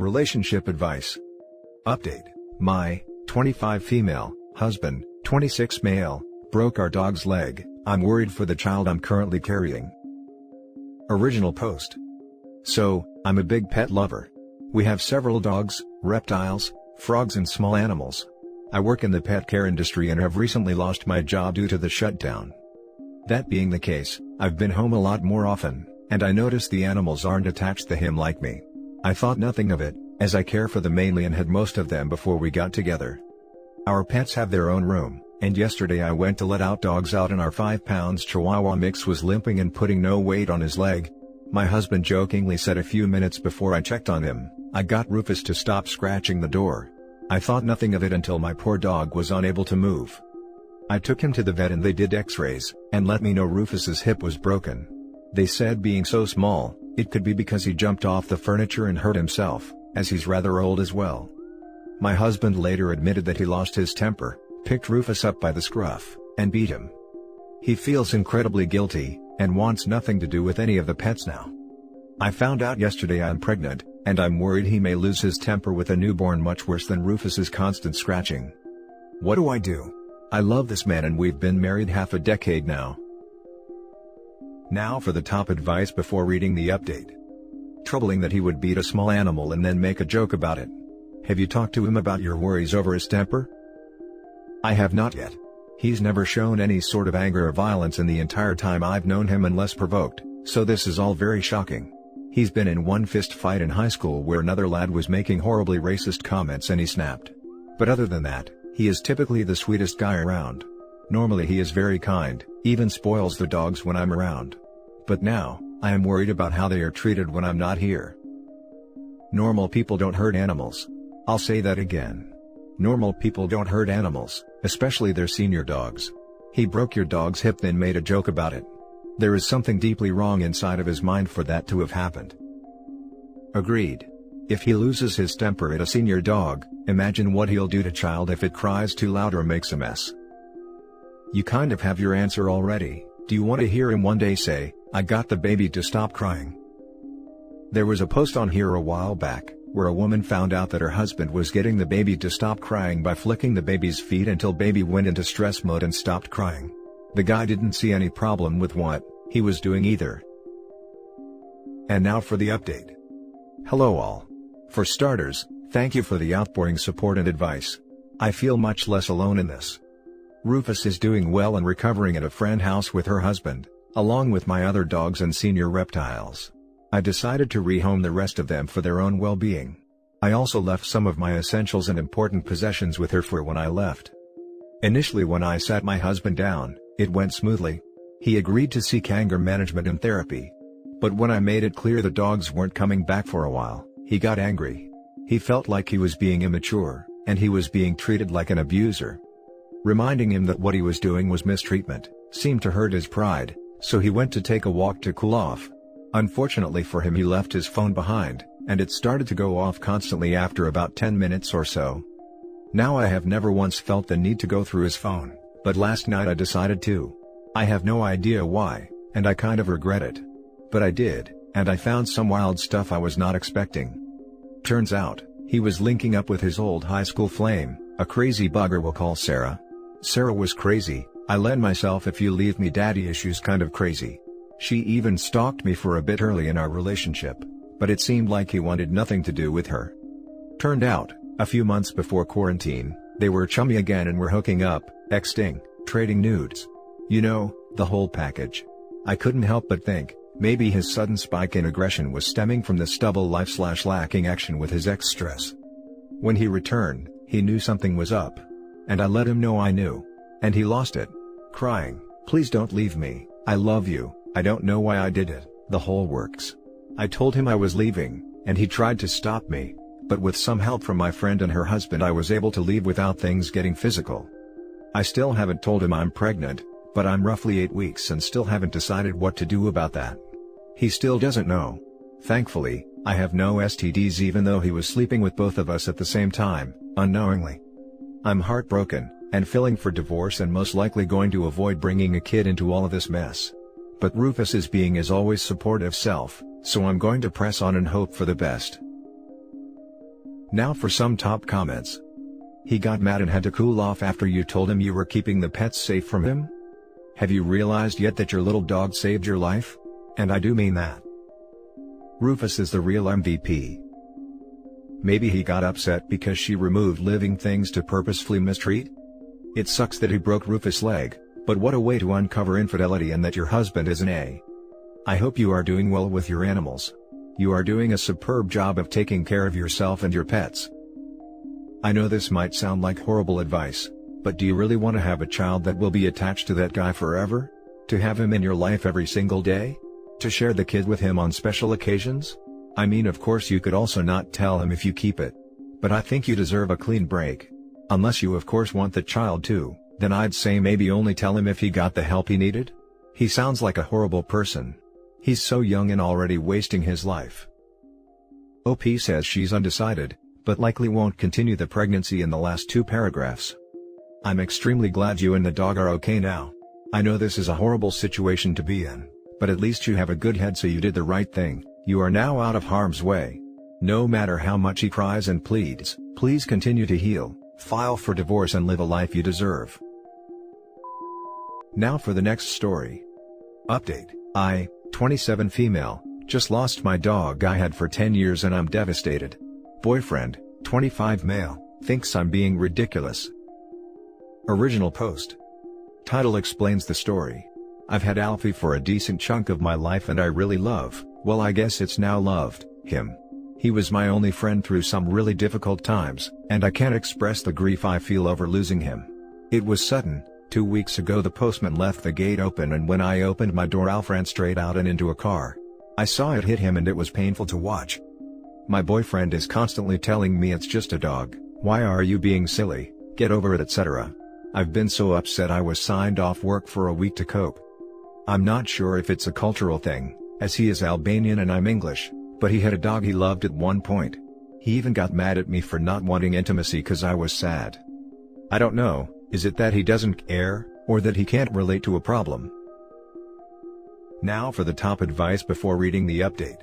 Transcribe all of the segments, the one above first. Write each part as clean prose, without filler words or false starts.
relationship advice. Update. My 25 female husband, 26 male, broke our dog's leg. I'm worried for the child I'm currently carrying. Original post. So, I'm a big pet lover. We have several dogs, reptiles, frogs and small animals. I work in the pet care industry and have recently lost my job due to the shutdown. That being the case, I've been home a lot more often, and I noticed the animals aren't attached to him like me. I thought nothing of it, as I care for them mainly and had most of them before we got together. Our pets have their own room, and yesterday I went to let out dogs out and our 5-pound Chihuahua mix was limping and putting no weight on his leg. My husband jokingly said a few minutes before I checked on him, I got Rufus to stop scratching the door. I thought nothing of it until my poor dog was unable to move. I took him to the vet and they did x-rays, and let me know Rufus's hip was broken. They said being so small, it could be because he jumped off the furniture and hurt himself, as he's rather old as well. My husband later admitted that he lost his temper, picked Rufus up by the scruff, and beat him. He feels incredibly guilty, and wants nothing to do with any of the pets now. I found out yesterday I'm pregnant, and I'm worried he may lose his temper with a newborn much worse than Rufus's constant scratching. What do I do? I love this man and we've been married half a decade now. Now for the top advice before reading the update. Troubling that he would beat a small animal and then make a joke about it. Have you talked to him about your worries over his temper? I have not yet. He's never shown any sort of anger or violence in the entire time I've known him unless provoked, so this is all very shocking. He's been in one fist fight in high school where another lad was making horribly racist comments and he snapped. But other than that, he is typically the sweetest guy around. Normally he is very kind, even spoils the dogs when I'm around. But now, I am worried about how they are treated when I'm not here. Normal people don't hurt animals. I'll say that again. Normal people don't hurt animals, especially their senior dogs. He broke your dog's hip then made a joke about it. There is something deeply wrong inside of his mind for that to have happened. Agreed. If he loses his temper at a senior dog, imagine what he'll do to child if it cries too loud or makes a mess. You kind of have your answer already. Do you want to hear him one day say, "I got the baby to stop crying"? There was a post on here a while back, where a woman found out that her husband was getting the baby to stop crying by flicking the baby's feet until baby went into stress mode and stopped crying. The guy didn't see any problem with what he was doing either. And now for the update. Hello all. For starters, thank you for the outpouring support and advice. I feel much less alone in this. Rufus is doing well and recovering at a friend house with her husband, along with my other dogs and senior reptiles. I decided to rehome the rest of them for their own well-being. I also left some of my essentials and important possessions with her for when I left. Initially when I sat my husband down, it went smoothly. He agreed to seek anger management and therapy. But when I made it clear the dogs weren't coming back for a while, he got angry. He felt like he was being immature, and he was being treated like an abuser. Reminding him that what he was doing was mistreatment seemed to hurt his pride, so he went to take a walk to cool off. Unfortunately for him he left his phone behind, and it started to go off constantly after about 10 minutes or so. Now I have never once felt the need to go through his phone, but last night I decided to. I have no idea why, and I kind of regret it. But I did, and I found some wild stuff I was not expecting. Turns out, he was linking up with his old high school flame, a crazy bugger we'll call Sarah. Sarah was crazy. I led myself if you leave me daddy issues kind of crazy. She even stalked me for a bit early in our relationship, but it seemed like he wanted nothing to do with her. Turned out, a few months before quarantine, they were chummy again and were hooking up, texting, trading nudes. You know, the whole package. I couldn't help but think, maybe his sudden spike in aggression was stemming from the stubble life/lacking action with his ex-stress. When he returned, he knew something was up. And I let him know I knew. And he lost it. Crying, "Please don't leave me, I love you, I don't know why I did it," the whole works. I told him I was leaving, and he tried to stop me, but with some help from my friend and her husband I was able to leave without things getting physical. I still haven't told him I'm pregnant, but I'm roughly 8 weeks and still haven't decided what to do about that. He still doesn't know. Thankfully, I have no STDs even though he was sleeping with both of us at the same time, unknowingly. I'm heartbroken, and feeling for divorce and most likely going to avoid bringing a kid into all of this mess. But Rufus is being his always supportive self, so I'm going to press on and hope for the best. Now for some top comments. He got mad and had to cool off after you told him you were keeping the pets safe from him? Have you realized yet that your little dog saved your life? And I do mean that. Rufus is the real MVP. Maybe he got upset because she removed living things to purposefully mistreat? It sucks that he broke Rufus' leg, but what a way to uncover infidelity and that your husband is an A. I hope you are doing well with your animals. You are doing a superb job of taking care of yourself and your pets. I know this might sound like horrible advice, but do you really want to have a child that will be attached to that guy forever? To have him in your life every single day? To share the kid with him on special occasions? I mean, of course you could also not tell him if you keep it. But I think you deserve a clean break. Unless you of course want the child too, then I'd say maybe only tell him if he got the help he needed. He sounds like a horrible person. He's so young and already wasting his life. OP says she's undecided, but likely won't continue the pregnancy in the last 2 paragraphs. I'm extremely glad you and the dog are okay now. I know this is a horrible situation to be in, but at least you have a good head, so you did the right thing. You are now out of harm's way. No matter how much he cries and pleads, please continue to heal, file for divorce and live a life you deserve. Now for the next story. Update. I, 27 female, just lost my dog I had for 10 years and I'm devastated. Boyfriend, 25 male, thinks I'm being ridiculous. Original post. Title explains the story. I've had Alfie for a decent chunk of my life and I really love, well I guess it's now loved, him. He was my only friend through some really difficult times, and I can't express the grief I feel over losing him. It was sudden. 2 weeks ago the postman left the gate open and when I opened my door Alf ran straight out and into a car. I saw it hit him and it was painful to watch. My boyfriend is constantly telling me it's just a dog, why are you being silly, get over it, etc. I've been so upset I was signed off work for a week to cope. I'm not sure if it's a cultural thing, as he is Albanian and I'm English, but he had a dog he loved at one point. He even got mad at me for not wanting intimacy cause I was sad. I don't know, is it that he doesn't care, or that he can't relate to a problem? Now for the top advice before reading the update.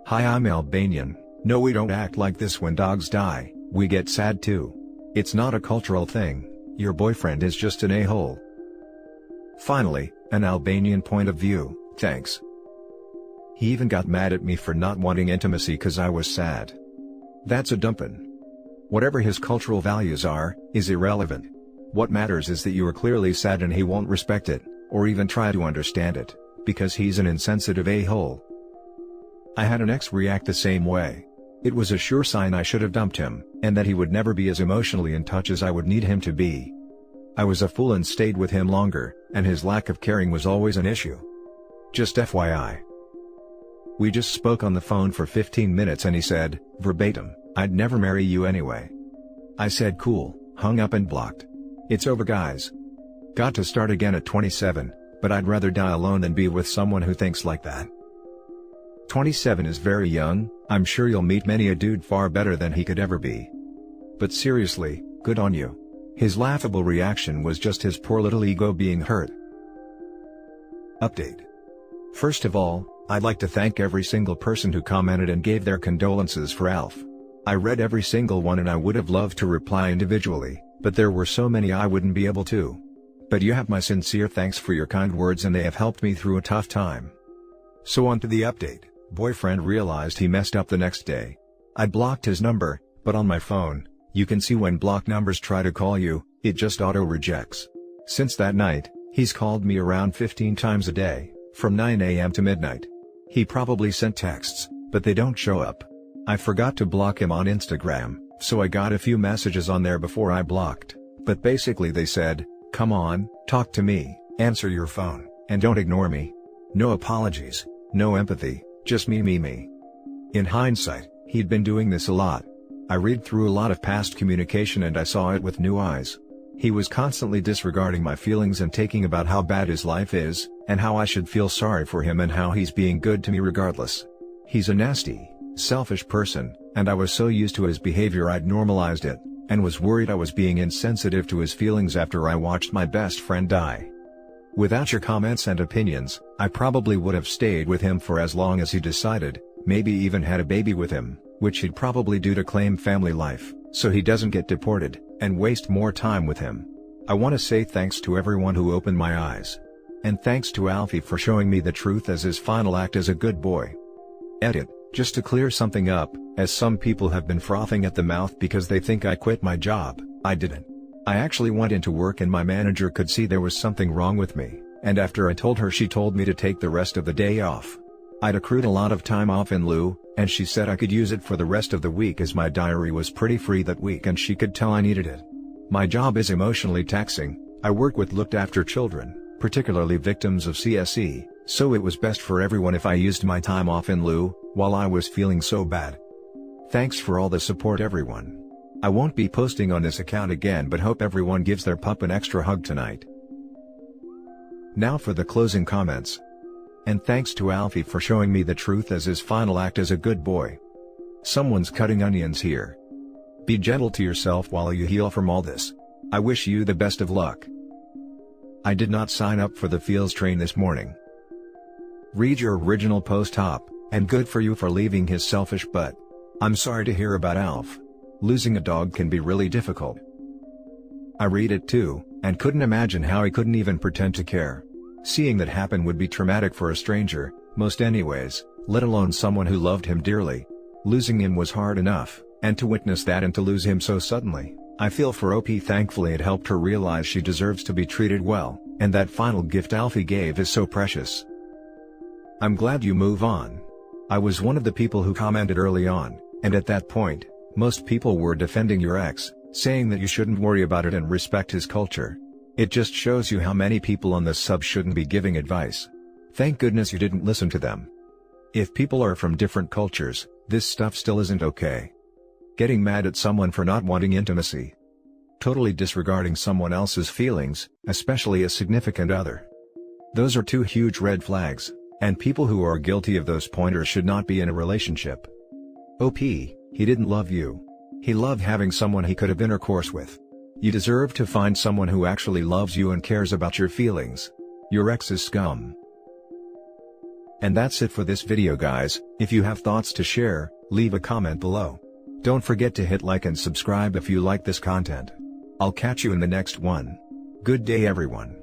Hi, I'm Albanian. No, we don't act like this when dogs die, we get sad too. It's not a cultural thing, your boyfriend is just an a-hole. Finally, an Albanian point of view, thanks. He even got mad at me for not wanting intimacy cause I was sad. That's a dumpin'. Whatever his cultural values are, is irrelevant. What matters is that you are clearly sad and he won't respect it, or even try to understand it, because he's an insensitive a-hole. I had an ex react the same way. It was a sure sign I should have dumped him, and that he would never be as emotionally in touch as I would need him to be. I was a fool and stayed with him longer, and his lack of caring was always an issue. Just FYI. We just spoke on the phone for 15 minutes and he said, verbatim, I'd never marry you anyway. I said cool, hung up and blocked. It's over guys. Got to start again at 27, but I'd rather die alone than be with someone who thinks like that. 27 is very young, I'm sure you'll meet many a dude far better than he could ever be. But seriously, good on you. His laughable reaction was just his poor little ego being hurt. Update. First of all, I'd like to thank every single person who commented and gave their condolences for Alf. I read every single one and I would have loved to reply individually, but there were so many I wouldn't be able to. But you have my sincere thanks for your kind words and they have helped me through a tough time. So on to the update. Boyfriend realized he messed up the next day. I blocked his number, but on my phone, you can see when blocked numbers try to call you, it just auto-rejects. Since that night, he's called me around 15 times a day, from 9 AM to midnight. He probably sent texts, but they don't show up. I forgot to block him on Instagram, so I got a few messages on there before I blocked, but basically they said, come on, talk to me, answer your phone, and don't ignore me. No apologies, no empathy, just me. In hindsight, he'd been doing this a lot. I read through a lot of past communication and I saw it with new eyes. He was constantly disregarding my feelings and taking about how bad his life is, and how I should feel sorry for him and how he's being good to me regardless. He's a nasty, selfish person, and I was so used to his behavior I'd normalized it, and was worried I was being insensitive to his feelings after I watched my best friend die. Without your comments and opinions, I probably would have stayed with him for as long as he decided, maybe even had a baby with him, which he'd probably do to claim family life, so he doesn't get deported, and waste more time with him. I want to say thanks to everyone who opened my eyes. And thanks to Alfie for showing me the truth as his final act as a good boy. Edit, just to clear something up, as some people have been frothing at the mouth because they think I quit my job, I didn't. I actually went into work and my manager could see there was something wrong with me, and after I told her, she told me to take the rest of the day off. I'd accrued a lot of time off in lieu, and she said I could use it for the rest of the week as my diary was pretty free that week and she could tell I needed it. My job is emotionally taxing. I work with looked after children, particularly victims of CSE, so it was best for everyone if I used my time off in lieu, while I was feeling so bad. Thanks for all the support, everyone. I won't be posting on this account again, but hope everyone gives their pup an extra hug tonight. Now for the closing comments. And thanks to Alfie for showing me the truth as his final act as a good boy. Someone's cutting onions here. Be gentle to yourself while you heal from all this. I wish you the best of luck. I did not sign up for the feels train this morning. Read your original post, Hop, and good for you for leaving his selfish butt. I'm sorry to hear about Alf. Losing a dog can be really difficult. I read it too, and couldn't imagine how he couldn't even pretend to care. Seeing that happen would be traumatic for a stranger, most anyways, let alone someone who loved him dearly. Losing him was hard enough, and to witness that and to lose him so suddenly, I feel for OP. Thankfully it helped her realize she deserves to be treated well, and that final gift Alfie gave is so precious. I'm glad you move on. I was one of the people who commented early on, and at that point, most people were defending your ex, saying that you shouldn't worry about it and respect his culture. It just shows you how many people on this sub shouldn't be giving advice. Thank goodness you didn't listen to them. If people are from different cultures, this stuff still isn't okay. Getting mad at someone for not wanting intimacy. Totally disregarding someone else's feelings, especially a significant other. Those are two huge red flags, and people who are guilty of those pointers should not be in a relationship. OP, he didn't love you. He loved having someone he could have intercourse with. You deserve to find someone who actually loves you and cares about your feelings. Your ex is scum. And that's it for this video, guys. If you have thoughts to share, leave a comment below. Don't forget to hit like and subscribe if you like this content. I'll catch you in the next one. Good day, everyone.